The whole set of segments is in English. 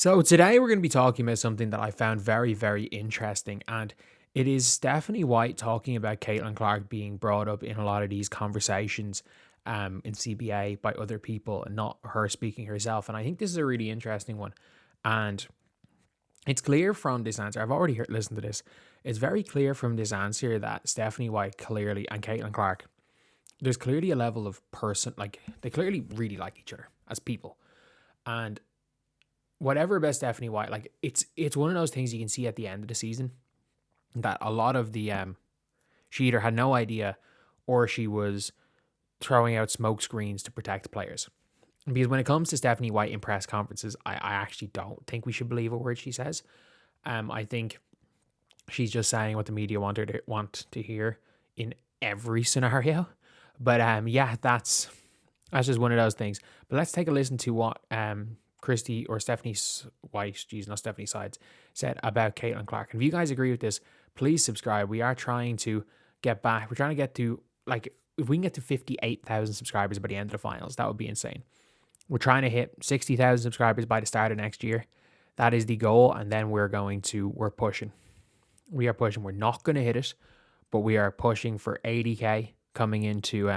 So today we're going to be talking about something that I found very, very interesting, and it is Stephanie White talking about Caitlyn Clark being brought up in a lot of these conversations in CBA by other people and not her speaking herself. And I think this is a really interesting one. And it's clear from this answer, I've already listened to this, it's very clear from this answer that Stephanie White clearly and Caitlyn Clark, there's clearly a level of person, like they clearly really like each other as people. And whatever about Stephanie White, like it's one of those things you can see at the end of the season that a lot of the she either had no idea or she was throwing out smoke screens to protect players. Because when it comes to Stephanie White in press conferences, I actually don't think we should believe a word she says. I think she's just saying what the media want to hear in every scenario. But yeah, that's just one of those things. But let's take a listen to what Christy or Stephanie White, not Stephanie Sides, said about Caitlyn Clark. And if you guys agree with this, please subscribe. We are trying to get back. We're trying to get to, like, if we can get to 58,000 subscribers by the end of the finals, that would be insane. We're trying to hit 60,000 subscribers by the start of next year. That is the goal. And then we're pushing. We are pushing. We're not going to hit it, but we are pushing for 80K coming into,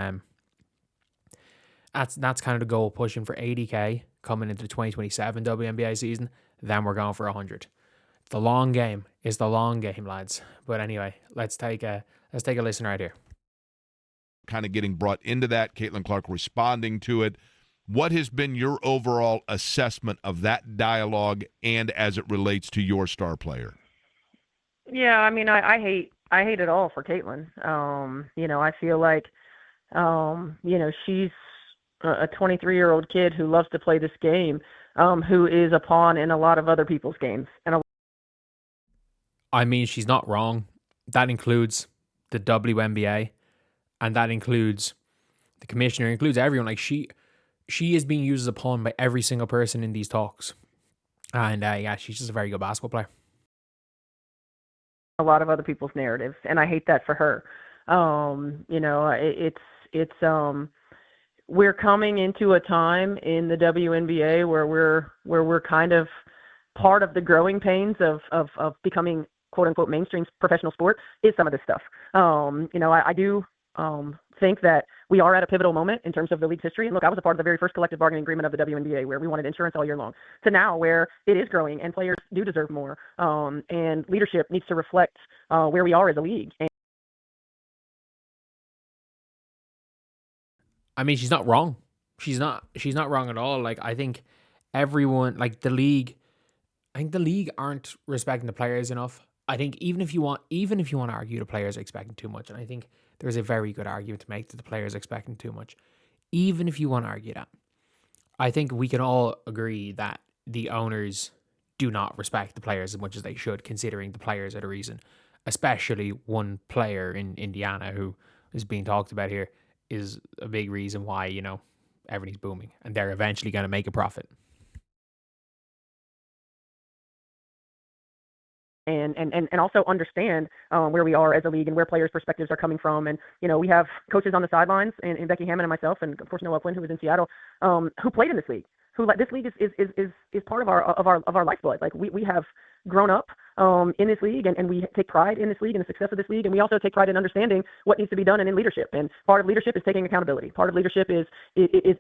that's kind of the goal, pushing for 80K coming into the 2027 WNBA season. Then we're going for 100. The long game is the long game, lads. But anyway, let's take a listen right here. Kind of getting brought into that, Caitlyn Clark responding to it. What has been your overall assessment of that dialogue and as it relates to your star player? Yeah, I mean, I hate it all for Caitlyn. I feel like, she's a 23-year-old kid who loves to play this game, who is a pawn in a lot of other people's games. I mean, she's not wrong. That includes the WNBA, and that includes the commissioner, includes everyone. Like she is being used as a pawn by every single person in these talks. And yeah, she's just a very good basketball player. A lot of other people's narratives, and I hate that for her. We're coming into a time in the WNBA where we're kind of part of the growing pains of becoming quote unquote mainstream professional sport is some of this stuff. I do think that we are at a pivotal moment in terms of the league's history. And look, I was a part of the very first collective bargaining agreement of the WNBA where we wanted insurance all year long, to now where it is growing and players do deserve more. And leadership needs to reflect where we are as a league. I mean, she's not wrong. She's not wrong at all. Like, I think everyone, like the league aren't respecting the players enough. I think even if you want to argue the players are expecting too much, and I think there's a very good argument to make that the players are expecting too much. Even if you want to argue that, I think we can all agree that the owners do not respect the players as much as they should, considering the players are the reason. Especially one player in Indiana who is being talked about here is a big reason why, everything's booming and they're eventually going to make a profit. And also understand where we are as a league and where players' perspectives are coming from. And, we have coaches on the sidelines and Becky Hammond and myself, and of course Noah Flynn, who was in Seattle, who played in this league, this league is part of our lifeblood. Like we have grown up in this league and we take pride in this league and the success of this league. And we also take pride in understanding what needs to be done and in leadership. And part of leadership is taking accountability. Part of leadership is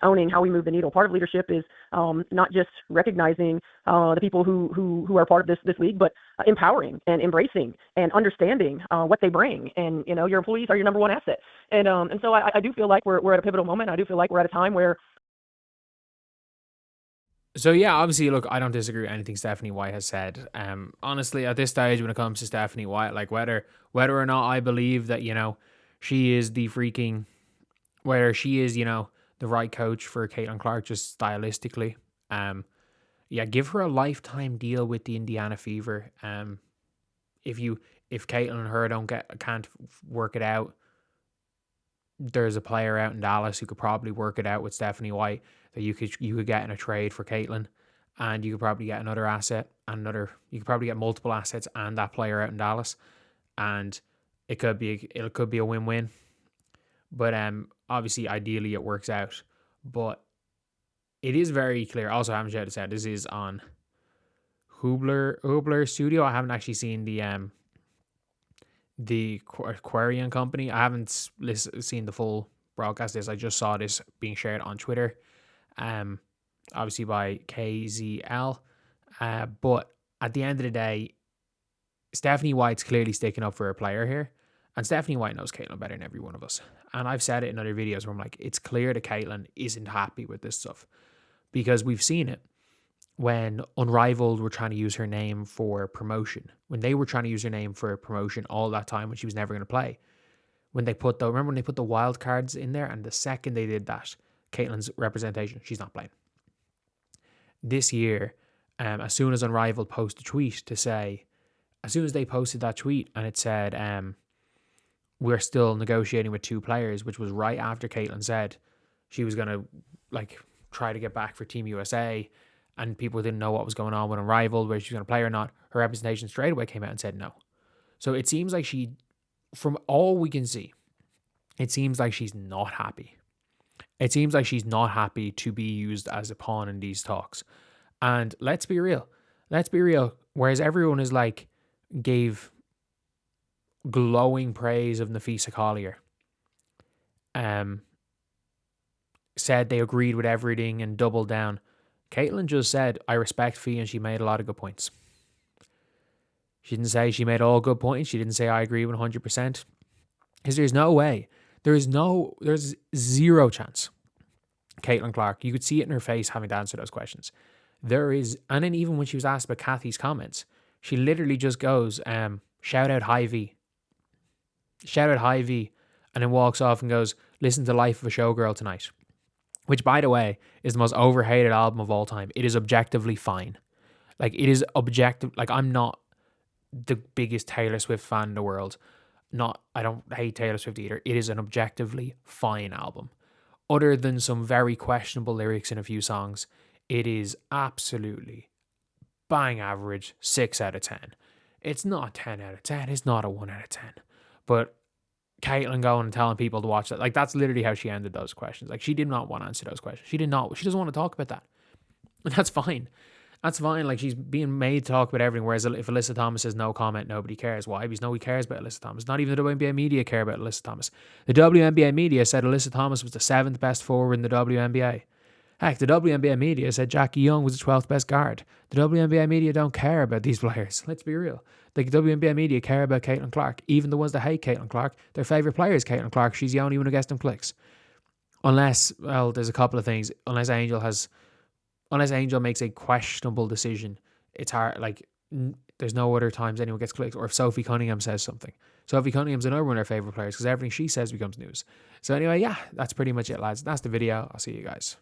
owning how we move the needle. Part of leadership is not just recognizing the people who are part of this league, but empowering and embracing and understanding what they bring. And, your employees are your number one asset. And so I do feel like we're at a pivotal moment. I do feel like we're at a time where. So yeah, obviously, look, I don't disagree with anything Stephanie White has said. Honestly, at this stage, when it comes to Stephanie White, like whether or not I believe that, she is whether she is, the right coach for Caitlyn Clark, just stylistically. Yeah, give her a lifetime deal with the Indiana Fever. If Caitlyn and her can't work it out, there's a player out in Dallas who could probably work it out with Stephanie White that you could get in a trade for Caitlyn, and you could probably get another asset and you could probably get multiple assets and that player out in Dallas, and it could be a win-win. But obviously, ideally, it works out. But it is very clear. Also, I haven't shouted this out. This is on Hubler Studio. I haven't actually seen the Aquarian company. I haven't seen the full broadcast of this. I just saw this being shared on Twitter, obviously by KZL. But at the end of the day, Stephanie White's clearly sticking up for her player here. And Stephanie White knows Caitlyn better than every one of us. And I've said it in other videos where I'm like, it's clear that Caitlyn isn't happy with this stuff. Because we've seen it when Unrivaled were trying to use her name for promotion. When they were trying to use her name for promotion all that time when she was never going to play. Remember when they put the wild cards in there, and the second they did that, Caitlyn's representation, she's not playing. This year, as soon as Unrivaled posted a tweet to say, as soon as they posted that tweet and it said, we're still negotiating with 2 players, which was right after Caitlyn said she was going to try to get back for Team USA, and people didn't know what was going on with Unrivaled, whether she was going to play or not. Her representation straight away came out and said no. So it seems like from all we can see, it seems like she's not happy. It seems like she's not happy to be used as a pawn in these talks. And let's be real. Whereas everyone is gave glowing praise of Nafisa Collier, said they agreed with everything and doubled down. Caitlyn just said, I respect Fee, and she made a lot of good points. She didn't say she made all good points. She didn't say I agree with 100%. Because there's no way. There's zero chance. Caitlyn Clark, you could see it in her face having to answer those questions. And then even when she was asked about Kathy's comments, she literally just goes, shout out High V. Shout out High V. And then walks off and goes, listen to Life of a Showgirl tonight. Which, by the way, is the most overhated album of all time. It is objectively fine. It is objective. I'm not the biggest Taylor Swift fan in the world. I don't hate Taylor Swift either. It is an objectively fine album. Other than some very questionable lyrics in a few songs, it is absolutely bang average 6 out of 10. It's not 10 out of 10. It's not a 1 out of 10. But Caitlyn going and telling people to watch that, that's literally how she ended those questions. She did not want to answer those questions. She doesn't want to talk about that. And that's fine. That's fine. She's being made to talk about everything. Whereas if Alyssa Thomas says no comment, nobody cares. Why? Because nobody cares about Alyssa Thomas. Not even the WNBA media care about Alyssa Thomas. The WNBA media said Alyssa Thomas was the 7th best forward in the WNBA. Heck, the WNBA media said Jackie Young was the 12th best guard. The WNBA media don't care about these players. Let's be real. The WNBA media care about Caitlyn Clark. Even the ones that hate Caitlyn Clark, their favourite player is Caitlyn Clark. She's the only one who gets them clicks. Unless, there's a couple of things. Unless Angel makes a questionable decision, it's hard. There's no other times anyone gets clicks. Or if Sophie Cunningham says something. Sophie Cunningham's another one of her favourite players because everything she says becomes news. So anyway, yeah, that's pretty much it, lads. That's the video. I'll see you guys.